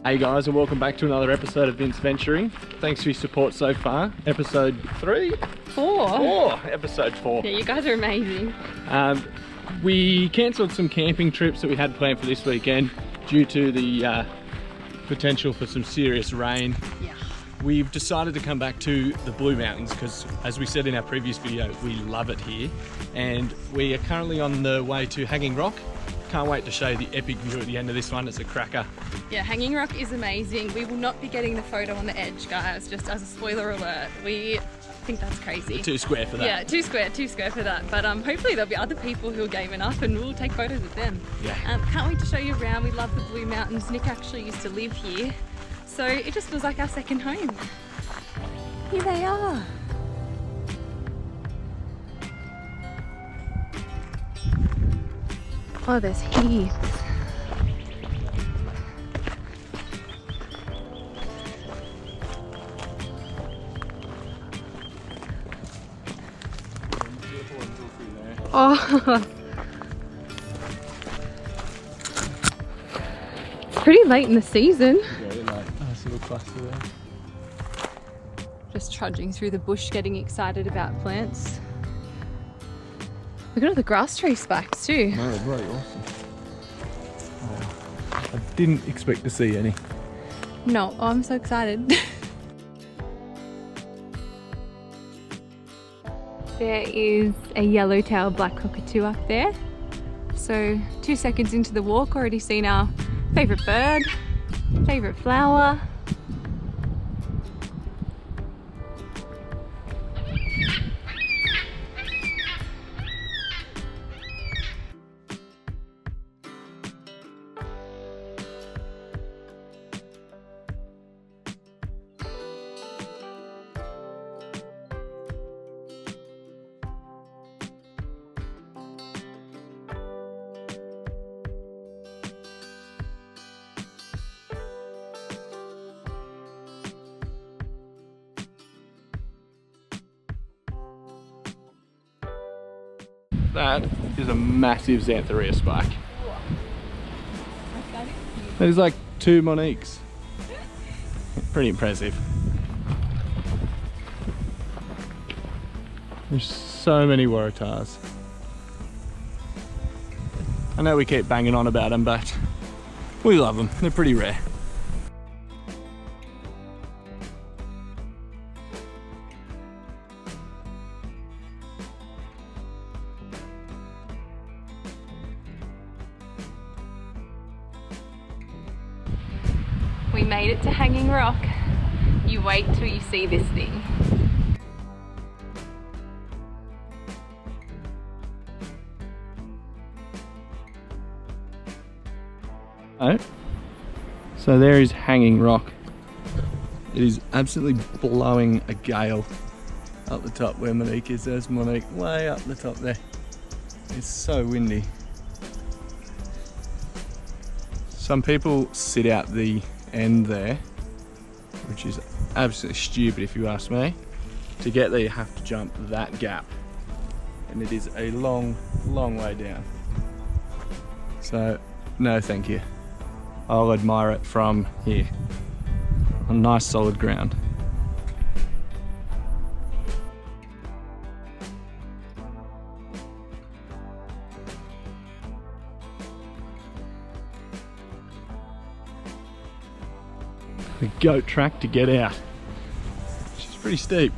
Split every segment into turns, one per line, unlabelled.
Hey guys, and welcome back to another episode of Vince Venturing. Thanks for your support so far. Episode 3?
4.
Episode 4.
Yeah, you guys are amazing.
We cancelled some camping trips that we had planned for this weekend due to the potential for some serious rain.
Yeah.
We've decided to come back to the Blue Mountains because, as we said in our previous video, we love it here. And we are currently on the way to Hanging Rock. Can't wait to show you the epic view at the end of this one. It's a cracker.
Yeah, Hanging Rock is amazing. We will not be getting the photo on the edge, guys, just as a spoiler alert. We think that's crazy.
We're too square for that.
Yeah, too square for that. But hopefully there'll be other people who are game enough and we'll take photos with them.
Yeah.
Can't wait to show you around. We love the Blue Mountains. Nick actually used to live here, so it just feels like our second home. Here they are. Oh, there's heaps. Oh, it's pretty late in the season.
Very nice. Nice little cluster there.
Just trudging through the bush, getting excited about plants. Look at all the grass tree spikes too.
No, very awesome. Oh, I didn't expect to see any.
No, oh, I'm so excited. There is a yellow-tailed black cockatoo up there. So 2 seconds into the walk, already seen our favourite bird, favourite flower.
That is a massive Xanthoria spike. That is like 2 Moniques. Pretty impressive. There's so many Waratahs. I know we keep banging on about them, but we love them. They're pretty rare.
We made it to Hanging Rock. You wait till you see this thing.
Oh, so there is Hanging Rock. It is absolutely blowing a gale up the top where Monique is. There's Monique way up the top there. It's so windy. Some people sit out the end there, which is absolutely stupid if you ask me. To get there you have to jump that gap, and it is a long way down. So no thank you. I'll admire it from here on nice solid ground. The goat track to get out, which is pretty steep.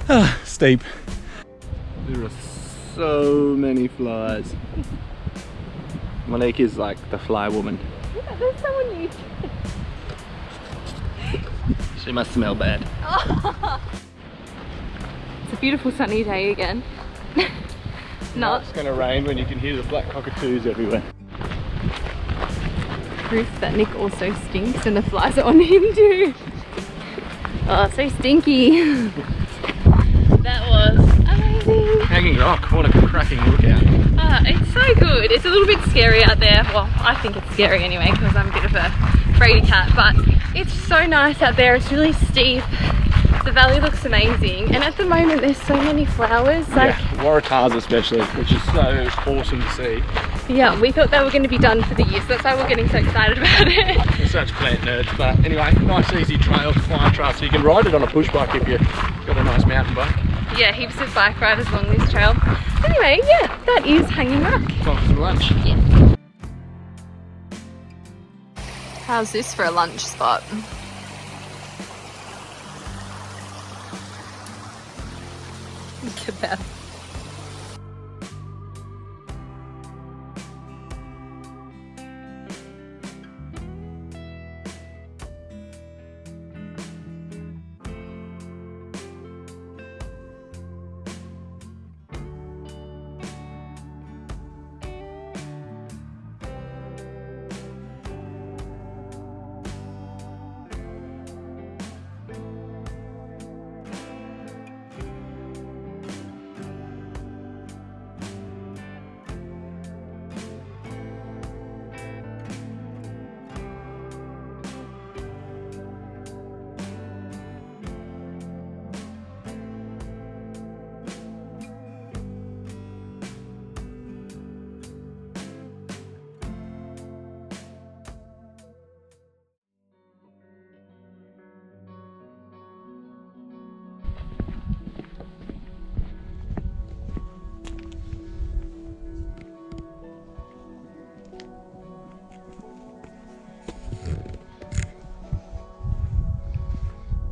Ah, steep. There are so many flies. Monique is like the fly woman.
Yeah, there's someone new.
She must smell bad.
Oh. It's a beautiful sunny day again. Not.
It's gonna rain when you can hear the black cockatoos everywhere.
Proof that Nick also stinks and the flies are on him too. Oh, so stinky. That was amazing.
Hanging Rock, what a cracking lookout.
It's so good. It's a little bit scary out there. Well, I think it's scary anyway because I'm a bit of a fraidy cat, but it's so nice out there. It's really steep. The valley looks amazing, and at the moment there's so many flowers. Like,
yeah, Waratahs especially, which is so awesome to see.
Yeah, we thought they were going to be done for the year, so that's why we're getting so excited about it.
We're such plant nerds, but anyway, nice easy trail, flying trail, so you can ride it on a push bike if you've got a nice mountain bike.
Yeah, heaps of bike riders along this trail. Anyway, yeah, that is Hanging Rock.
Time for some lunch.
Yeah. How's this for a lunch spot? Look at that.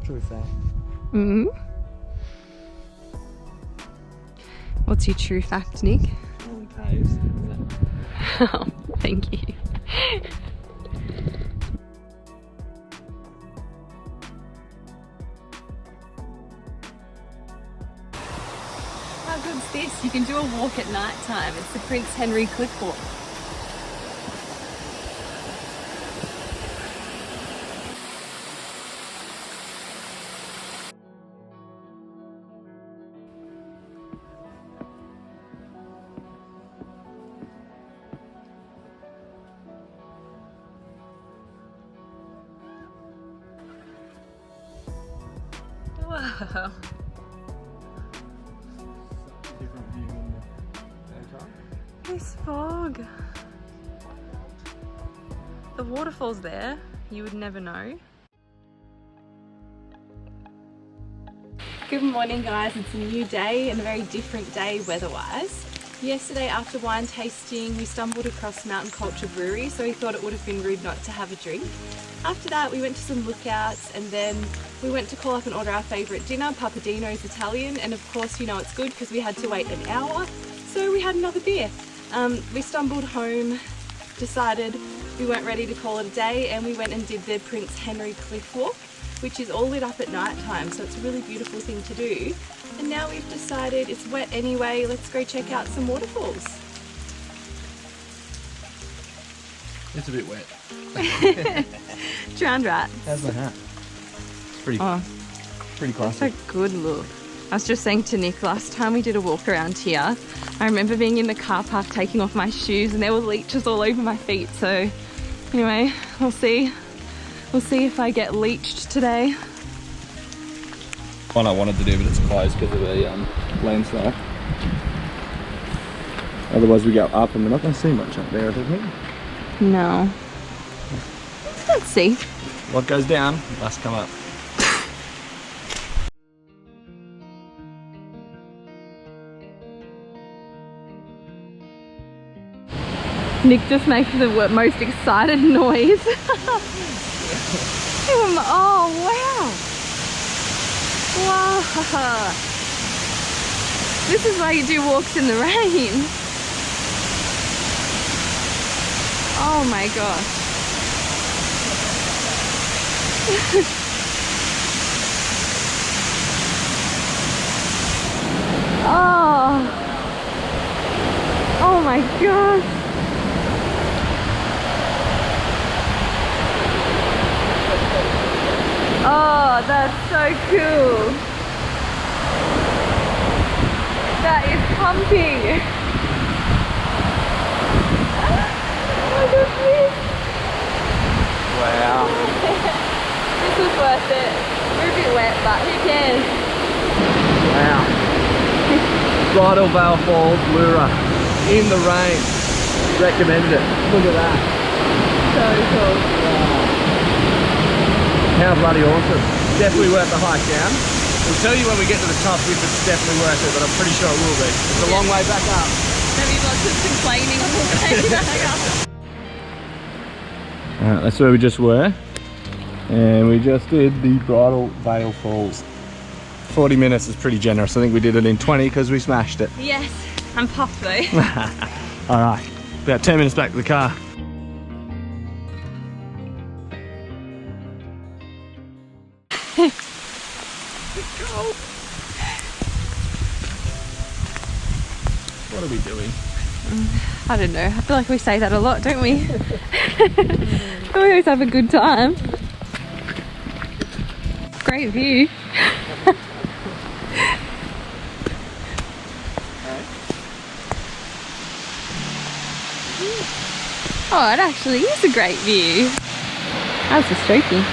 True fact.
Mm-hmm. What's your true fact, Nick? Oh, thank you. How good's this? You can do a walk at night time. It's the Prince Henry Cliff Walk. Wow.
Different view in the daytime.
This fog. The waterfall's there. You would never know. Good morning, guys. It's a new day and a very different day weather-wise. Yesterday after wine tasting we stumbled across Mountain Culture Brewery, so we thought it would have been rude not to have a drink. After that we went to some lookouts and then we went to call up and order our favourite dinner, Papadino's Italian, and of course you know it's good because we had to wait an hour, so we had another beer. We stumbled home, decided we weren't ready to call it a day, and we went and did the Prince Henry Cliff Walk, which is all lit up at night time, so it's a really beautiful thing to do. And now we've decided it's wet anyway, let's go check out some waterfalls.
It's a bit wet.
Drowned rat.
How's my hat? It's pretty classy.
That's a good look. I was just saying to Nick, last time we did a walk around here, I remember being in the car park taking off my shoes and there were leeches all over my feet. So anyway, we'll see. We'll see if I get leeched today.
One I wanted to do, but it's closed because of the landslide. Otherwise we go up and we're not going to see much up there, I don't think.
No. Let's see.
What goes down must come up.
Nick just makes the most excited noise. Oh wow! Wow! This is why you do walks in the rain. Oh my gosh. Oh. Oh my gosh. Oh, that's so cool. That is pumping. Look at this.
Wow.
This was worth it. We're a bit wet, but who cares?
Wow. Bridal Veil Falls, Lura, in the rain. Recommend it. Look at that.
So cool.
Wow. How bloody awesome. Definitely worth the hike down. We'll tell you when we get to the top if it's definitely worth it, but I'm pretty sure it will be. It's a long way back up.
There'll be lots of complaining on the way back up.
Alright, that's where we just were. And we just did the Bridal Veil Falls. 40 minutes is pretty generous. I think we did it in 20 because we smashed it.
Yes, I'm puffed though.
Alright, about 10 minutes back to the car. What are we doing?
I don't know. I feel like we say that a lot, don't we? We always have a good time. Great view. Oh, it actually is a great view. That's a strokey.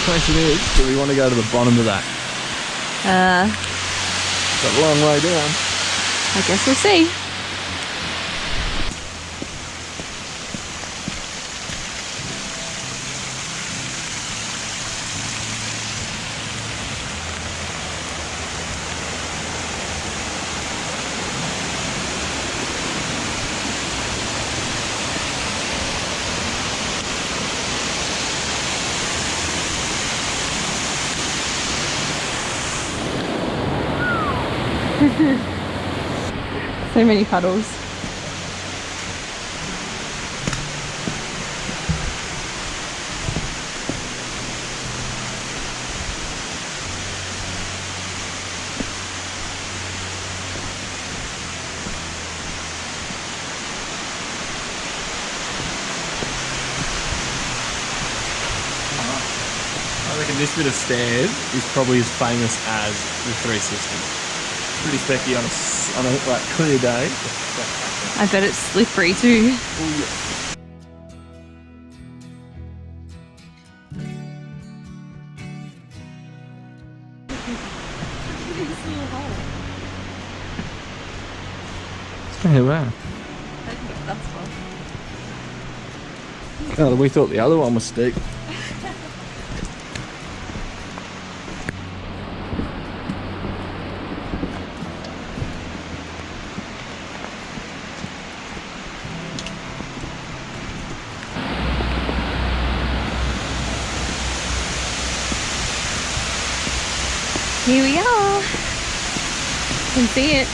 Question is, do we want to go to the bottom of that? It's a long way down.
I guess we'll see. So many puddles.
I reckon this bit of stairs is probably as famous as the Three Sisters. Pretty specky on a like clear day.
I bet it's slippery too.
Oh, yeah. Hey, wow.
That's fun.
Oh, we thought the other one was steep.
Here we are. Can see it.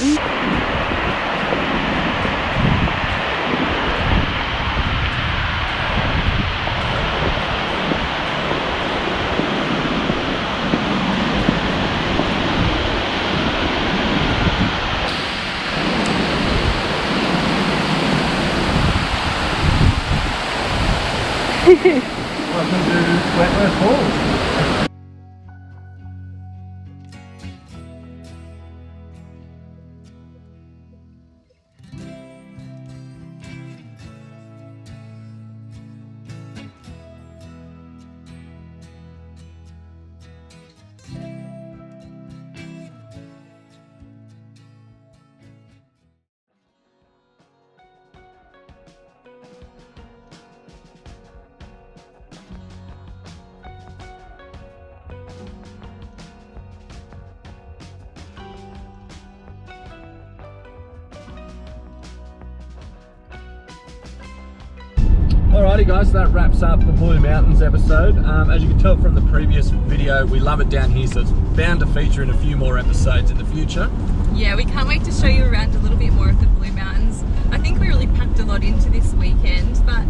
Welcome to Waratahs Falls. Alrighty guys, so that wraps up the Blue Mountains episode. As you can tell from the previous video, we love it down here, so it's bound to feature in a few more episodes in the future.
Yeah, we can't wait to show you around a little bit more of the Blue Mountains. I think we really packed a lot into this weekend, but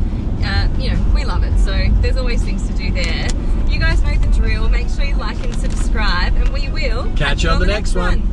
you know, we love it, so there's always things to do there. You guys know the drill. Make sure you like and subscribe, and we will
Catch you on the next one.